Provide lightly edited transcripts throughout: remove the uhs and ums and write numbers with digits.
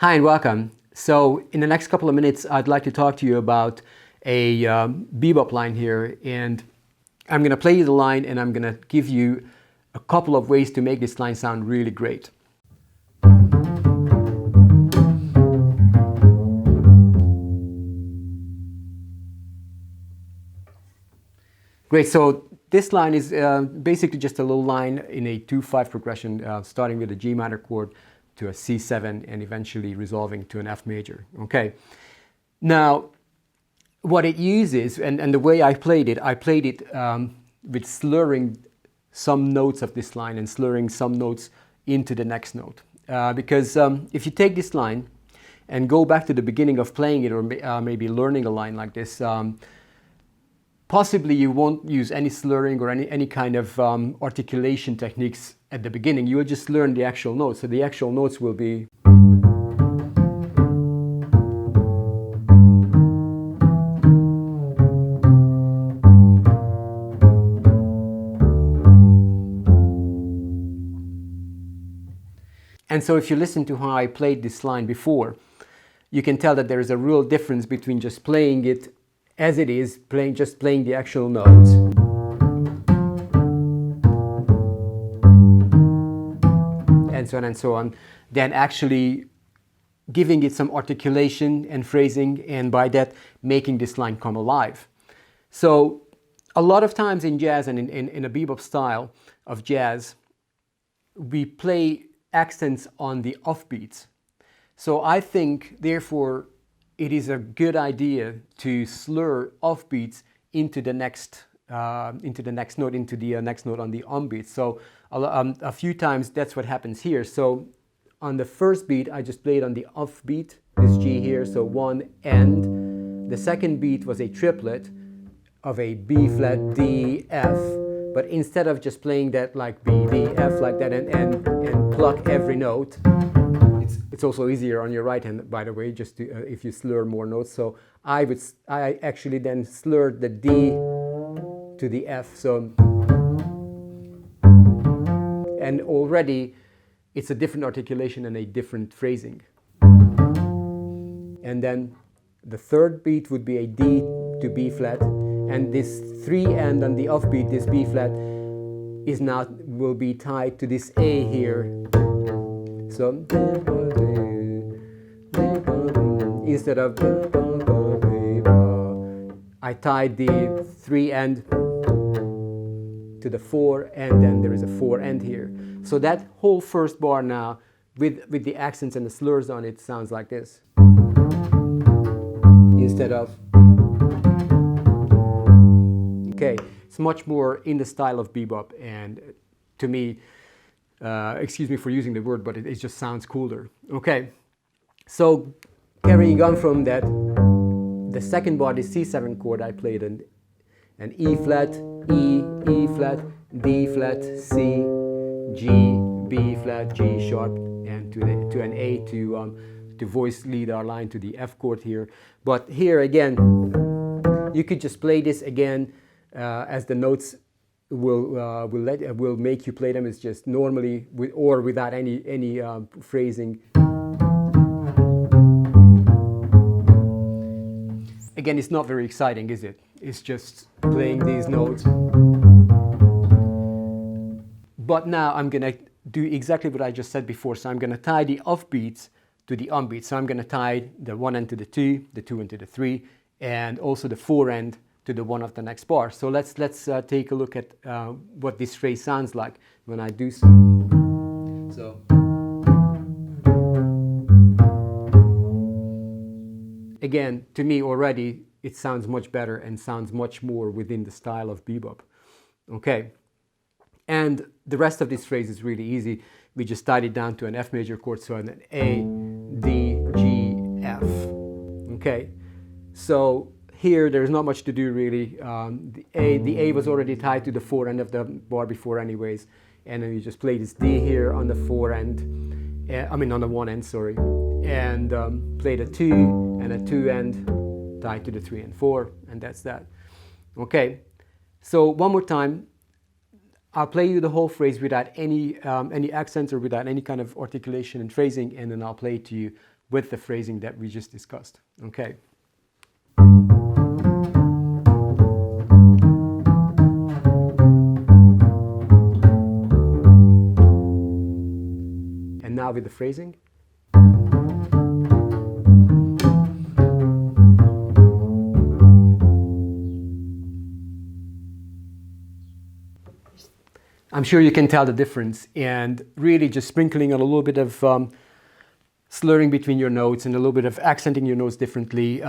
Hi and welcome. So in the next couple of minutes, I'd like to talk to you about a bebop line here, and I'm going to play you the line and I'm going to give you a couple of ways to make this line sound really great. Great, so this line is basically just a little line in a 2-5 progression, starting with a G minor chord to a C7 and eventually resolving to an F major. Okay, now what it uses, and the way I played it with slurring some notes of this line and slurring some notes into the next note. Because if you take this line and go back to the beginning of playing it, or maybe learning a line like this, possibly you won't use any slurring or any kind of articulation techniques at the beginning. You will just learn the actual notes. So the actual notes will be and so if you listen to how I played this line before, you can tell that there is a real difference between just playing it as it is, just playing the actual notes, and so on, then actually giving it some articulation and phrasing, and by that making this line come alive. So a lot of times in jazz and in a bebop style of jazz, we play accents on the offbeats. So I think, therefore, it is a good idea to slur offbeats into the next note, into the next note on the onbeat. So a few times that's what happens here. So on the first beat, I just played on the offbeat, this G here, so one and. The second beat was a triplet of a B flat, D, F. But instead of just playing that like B, D, F like that and pluck every note, it's also easier on your right hand, by the way, just to, if you slur more notes. So I actually then slurred the D to the F. So, and already it's a different articulation and a different phrasing. And then the third beat would be a D to B flat, and this 3 and on the offbeat, this B flat will be tied to this A here. So instead of I tied the 3 and to the 4, and then there is a 4 end here. So that whole first bar now, with the accents and the slurs on it, sounds like this. Instead of. Okay, it's much more in the style of bebop, and to me, excuse me for using the word, but it just sounds cooler. Okay, so carrying on from that, the second bar, the C7 chord, I played an E flat, E flat, D flat, C, G, B flat, G sharp, and to an A to voice lead our line to the F chord here. But here again, you could just play this again as the notes will make you play them. It's just normally or without any phrasing. Again, it's not very exciting, is it? It's just playing these notes. But now I'm going to do exactly what I just said before. So I'm going to tie the offbeats to the onbeats. So I'm going to tie the 1 end to the 2 end to the 3, and also the 4 end to the 1 of the next bar. So let's take a look at what this phrase sounds like when I do so. So again, to me already, it sounds much better and sounds much more within the style of bebop. Okay, and the rest of this phrase is really easy. We just tied it down to an F major chord, so an A, D, G, F. Okay, so here there's not much to do really. The A was already tied to the 4 end of the bar before anyways, and then you just play this D here on the 4 end, on the 1 end, sorry, and play the 2 and a 2 end tied to the 3 and 4, and that's that. Okay, so one more time, I'll play you the whole phrase without any accents or without any kind of articulation and phrasing, and then I'll play it to you with the phrasing that we just discussed. Okay. And now with the phrasing. I'm sure you can tell the difference, and really just sprinkling on a little bit of slurring between your notes and a little bit of accenting your notes differently,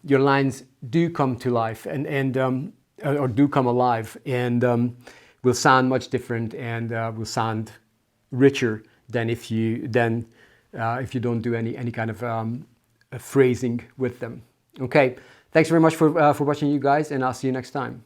your lines do come to life or do come alive, and will sound much different, and will sound richer than if you don't do any kind of phrasing with them. Okay, thanks very much for watching, you guys, and I'll see you next time.